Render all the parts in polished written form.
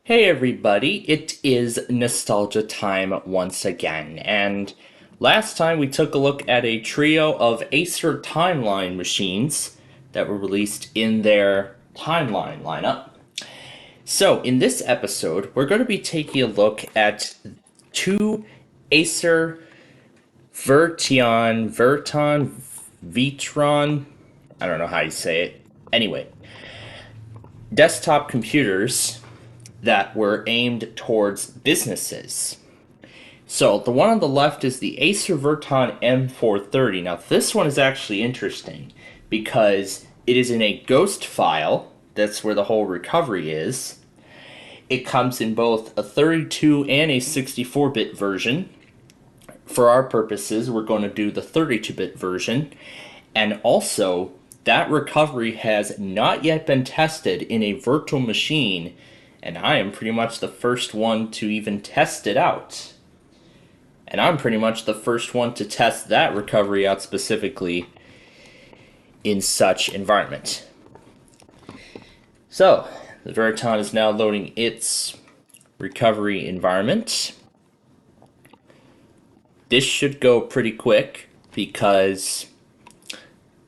Hey everybody, it is nostalgia time once again, and last time we took a look at a trio of Acer timeline machines that were released in their timeline lineup. So, in this episode, we're going to be taking a look at two Acer Vertron, I don't know how you say it. Anyway, desktop computers that were aimed towards businesses. So the one on the left is the Acer Vertion M430. Now this one is actually interesting because it is in a ghost file. That's where the whole recovery is. It comes in both a 32 and a 64-bit version. For our purposes, we're going to do the 32-bit version. And also, that recovery has not yet been tested in a virtual machine, and I am pretty much the first one to even test it out. And I'm pretty much the first one to test that recovery out specifically in such environment. So, the Vertion is now loading its recovery environment. This should go pretty quick because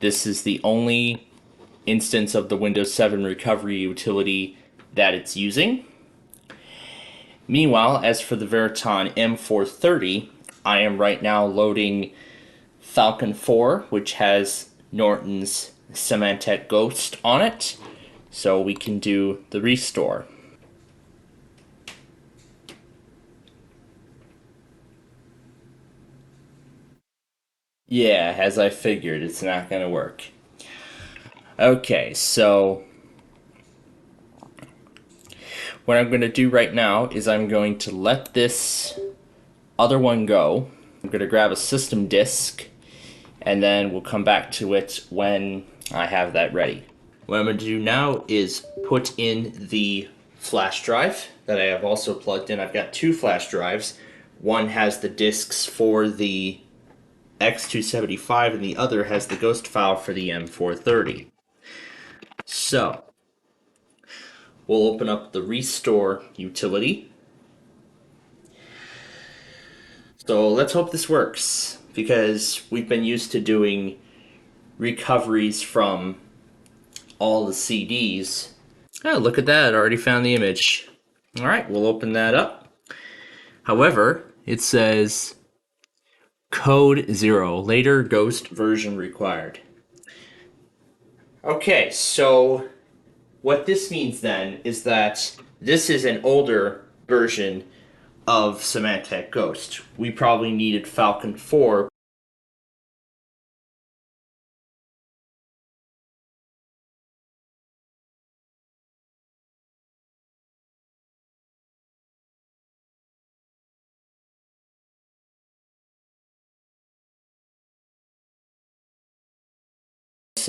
this is the only instance of the Windows 7 recovery utility that it's using. Meanwhile, as for the Vertion M430, I am right now loading Falcon 4, which has Norton's Symantec Ghost on it, so we can do the restore. Yeah, as I figured, it's not going to work. Okay, so what I'm going to do right now is I'm going to let this other one go. I'm going to grab a system disk, and then we'll come back to it when I have that ready. What I'm going to do now is put in the flash drive that I have also plugged in. I've got two flash drives. One has the disks for the X275 and the other has the ghost file for the M430. So, we'll open up the restore utility. So let's hope this works, because we've been used to doing recoveries from all the CDs. Oh, look at that, I already found the image. Alright, we'll open that up. However, it says code 0, later ghost version required. Okay, so what this means then is that this is an older version of Symantec Ghost. We probably needed Falcon 4.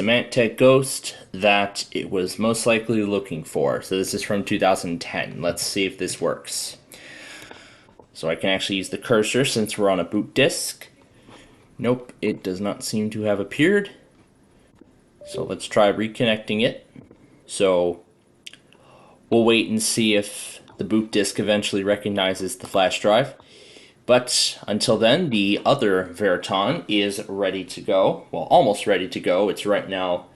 Symantec Ghost that it was most likely looking for. So this is from 2010. Let's see if this works. So I can actually use the cursor since we're on a boot disk. Nope, it does not seem to have appeared. So let's try reconnecting it. So we'll wait and see if the boot disk eventually recognizes the flash drive. But until then, the other Vertion is ready to go. Well, almost ready to go. It's right now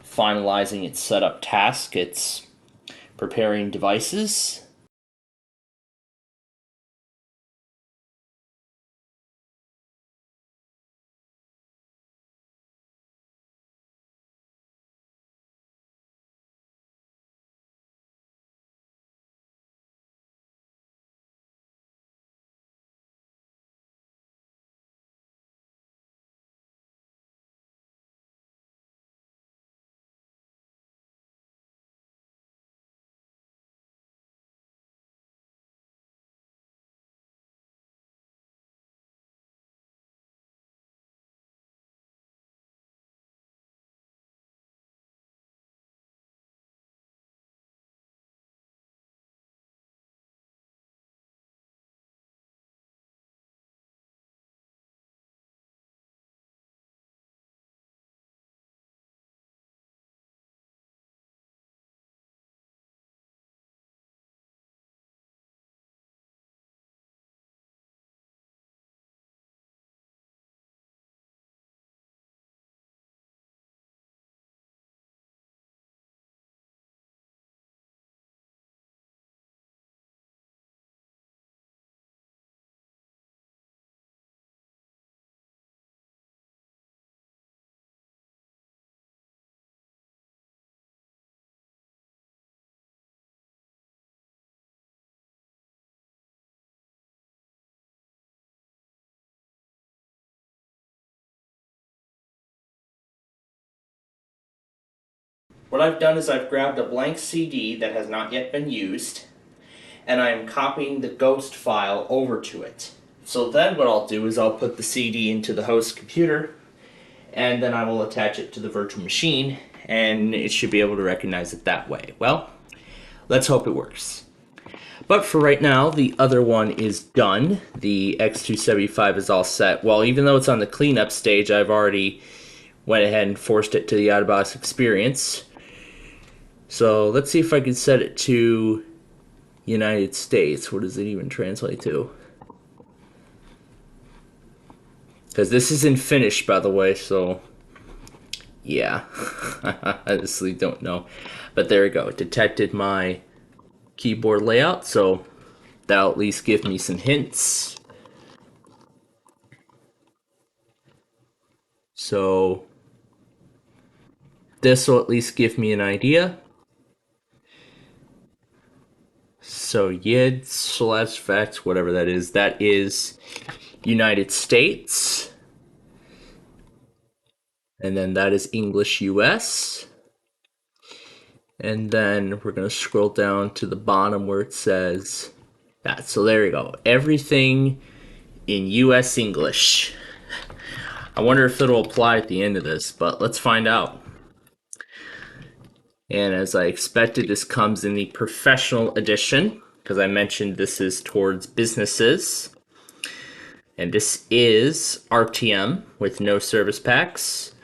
finalizing its setup task. It's preparing devices. what I've done is I've grabbed a blank CD that has not yet been used, and I am copying the ghost file over to it. So then what I'll do is I'll put the CD into the host computer, and then I will attach it to the virtual machine, and it should be able to recognize it that way. Well, let's hope it works. But for right now, the other one is done. The X275 is all set. Well, even though it's on the cleanup stage, I've already went ahead and forced it to the out-of-box experience. So let's see if I can set it to United States. What does it even translate to? Because this is in Finnish, by the way, so yeah. I honestly don't know. But there we go. It detected my keyboard layout, so that'll at least give me some hints. So this will at least give me an idea. So yid/vex, whatever that is United States. And then that is English US. And then we're going to scroll down to the bottom where it says that. So there you go. Everything in US English. I wonder if it'll apply at the end of this, but let's find out. And as I expected, this comes in the professional edition, because I mentioned this is towards businesses. And this is RTM with no service packs.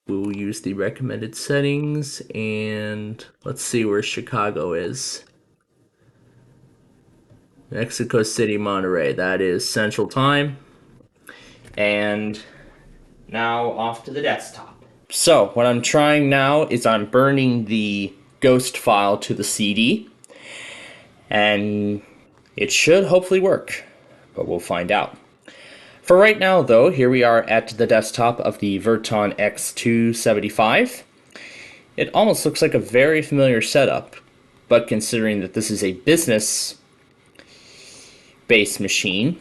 We will use the recommended settings, and let's see where Chicago is. Mexico City, Monterey. That is Central Time. And now off to the desktop. So what I'm trying now is I'm burning the ghost file to the CD, and it should hopefully work, but we'll find out. For right now, though, here we are at the desktop of the Vertion X275. It almost looks like a very familiar setup, but considering that this is a business-based machine,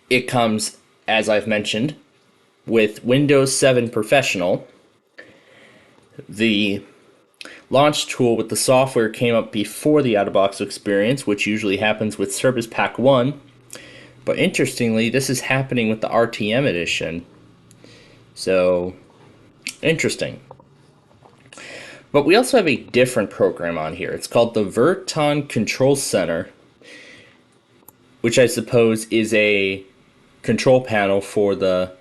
it comes, as I've mentioned, with Windows 7 Professional. The launch tool with the software came up before the out-of-box experience, which usually happens with Service Pack 1. But interestingly, this is happening with the RTM edition. So, interesting. But we also have a different program on here. It's called the Vertion Control Center, which I suppose is a control panel for the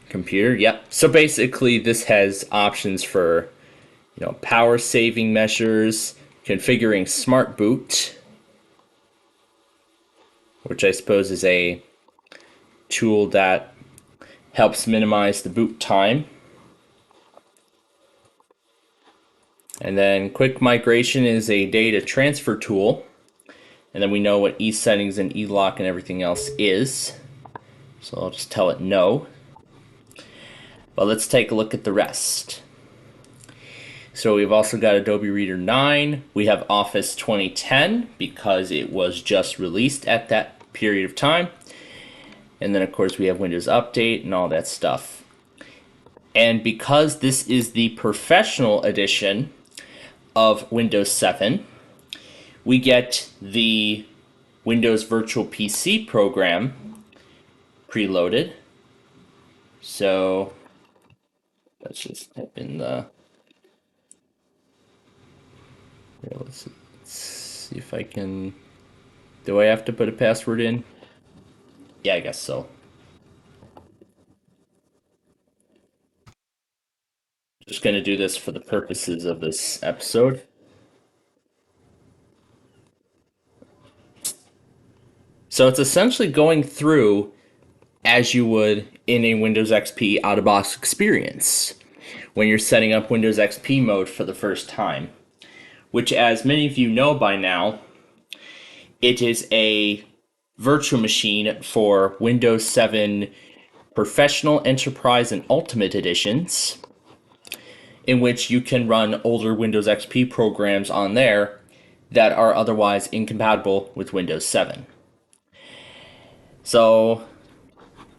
computer. Yep. So basically, this has options for, power saving measures, configuring Smart Boot, which I suppose is a tool that helps minimize the boot time. And then Quick Migration is a data transfer tool. And then we know what e-settings and e-lock and everything else is. So I'll just tell it no. But let's take a look at the rest. So we've also got Adobe Reader 9. We have Office 2010 because it was just released at that period of time. And then of course we have Windows Update and all that stuff. And because this is the professional edition of Windows 7, we get the Windows Virtual PC program preloaded. So let's just type in the... Let's see if I can... Do I have to put a password in? Yeah, I guess so. Just going to do this for the purposes of this episode. So it's essentially going through as you would in a Windows XP out-of-box experience when you're setting up Windows XP mode for the first time, which, as many of you know by now, it is a virtual machine for Windows 7 Professional, Enterprise, and Ultimate editions, in which you can run older Windows XP programs on there that are otherwise incompatible with Windows 7. So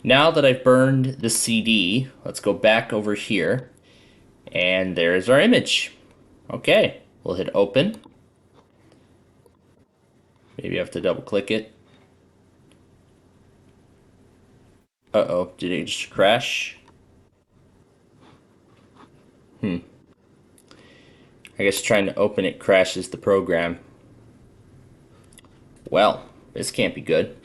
now that I've burned the CD, let's go back over here And there's our image. Okay, we'll hit open. Maybe I have to double click it. Uh-oh, did it just crash? I guess trying to open it crashes the program. Well, this can't be good.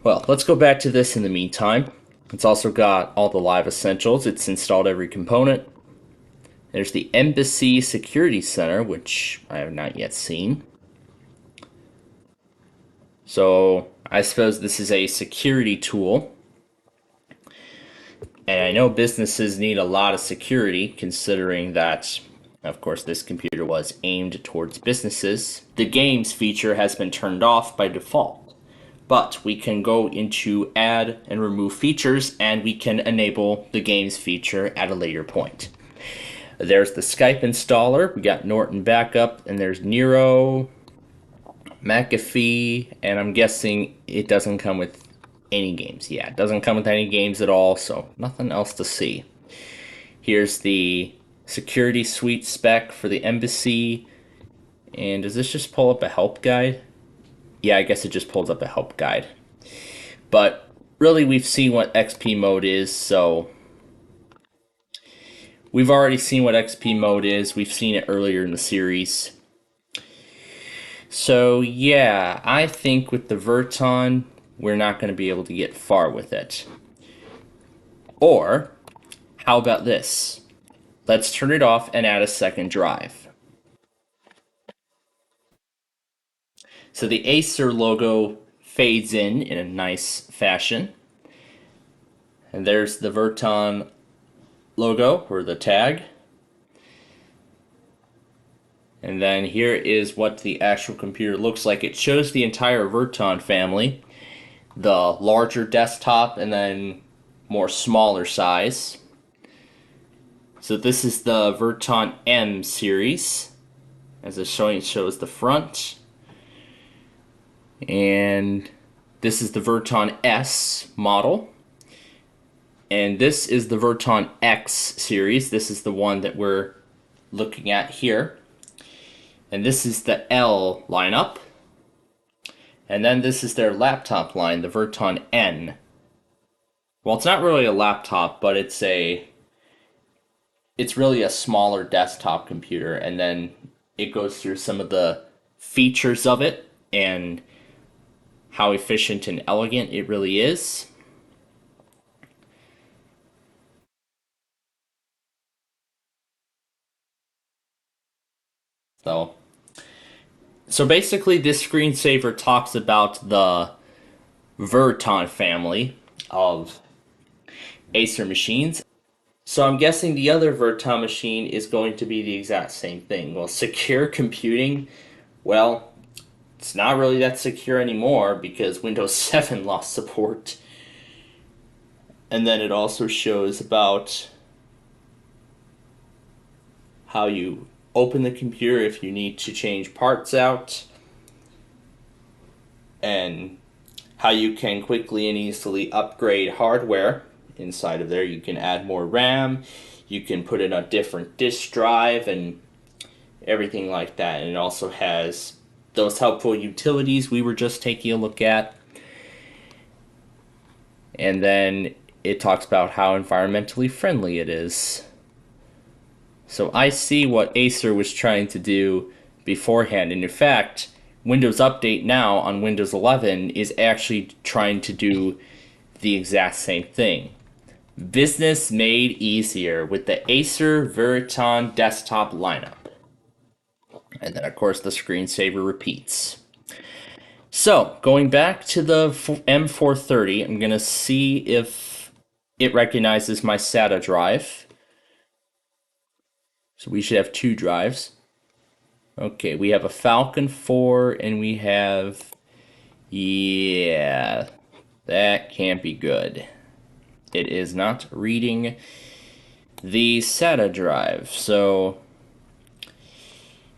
Well, let's go back to this in the meantime. It's also got all the live essentials. It's installed every component. There's the Embassy Security Center, which I have not yet seen. So I suppose this is a security tool. And I know businesses need a lot of security, considering that, of course, this computer was aimed towards businesses. The games feature has been turned off by default. But we can go into add and remove features, and we can enable the games feature at a later point. There's the Skype installer. We got Norton Backup, and there's Nero, McAfee, and I'm guessing it doesn't come with any games. Yeah, it doesn't come with any games at all, so nothing else to see. Here's the security suite spec for the Embassy. And does this just pull up a help guide? Yeah, I guess it just pulls up a help guide. But really, we've seen what XP mode is, so we've already seen what XP mode is. We've seen it earlier in the series. So yeah, I think with the Vertion, we're not going to be able to get far with it. Or, how about this? Let's turn it off and add a second drive. So the Acer logo fades in a nice fashion. And there's the Vertion logo, or the tag. And then here is what the actual computer looks like. It shows the entire Vertion family. The larger desktop and then more smaller size. So this is the Vertion M series. As it's showing, it shows the front. And this is the Vertion S model. And this is the Vertion X series. This is the one that we're looking at here. And this is the L lineup. And then this is their laptop line, the Vertion N. Well, it's not really a laptop, but it's really a smaller desktop computer, and then it goes through some of the features of it and how efficient and elegant it really is. So basically this screensaver talks about the Vertion family of Acer machines. So I'm guessing the other Vertion machine is going to be the exact same thing. Well, secure computing, well, it's not really that secure anymore because Windows 7 lost support. And then it also shows about how you open the computer if you need to change parts out, and how you can quickly and easily upgrade hardware inside of there. You can add more RAM, you can put in a different disk drive, and everything like that. And it also has those helpful utilities we were just taking a look at. And then it talks about how environmentally friendly it is. So I see what Acer was trying to do beforehand. And in fact, Windows Update now on Windows 11 is actually trying to do the exact same thing. Business made easier with the Acer Vertion desktop lineup. And then, of course, the screensaver repeats. So, going back to the M430, I'm going to see if it recognizes my SATA drive. So we should have two drives. Okay, we have a Falcon 4 and we have... Yeah, that can't be good. It is not reading the SATA drive. So,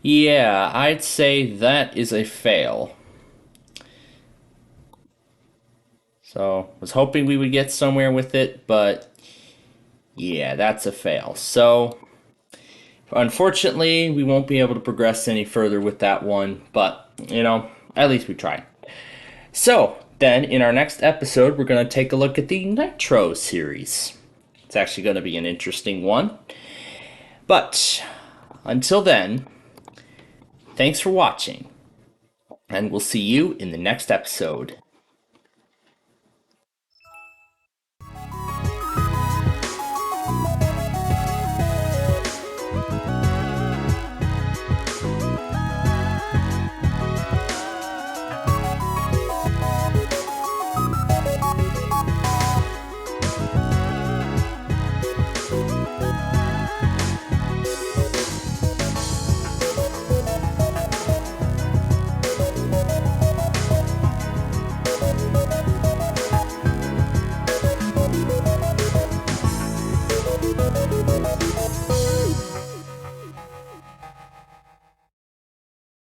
yeah, I'd say that is a fail. So, was hoping we would get somewhere with it, but Yeah, that's a fail. So, unfortunately, we won't be able to progress any further with that one, but, at least we tried. So, then in our next episode, we're going to take a look at the Nitro series. It's actually going to be an interesting one. But, until then, thanks for watching, and we'll see you in the next episode.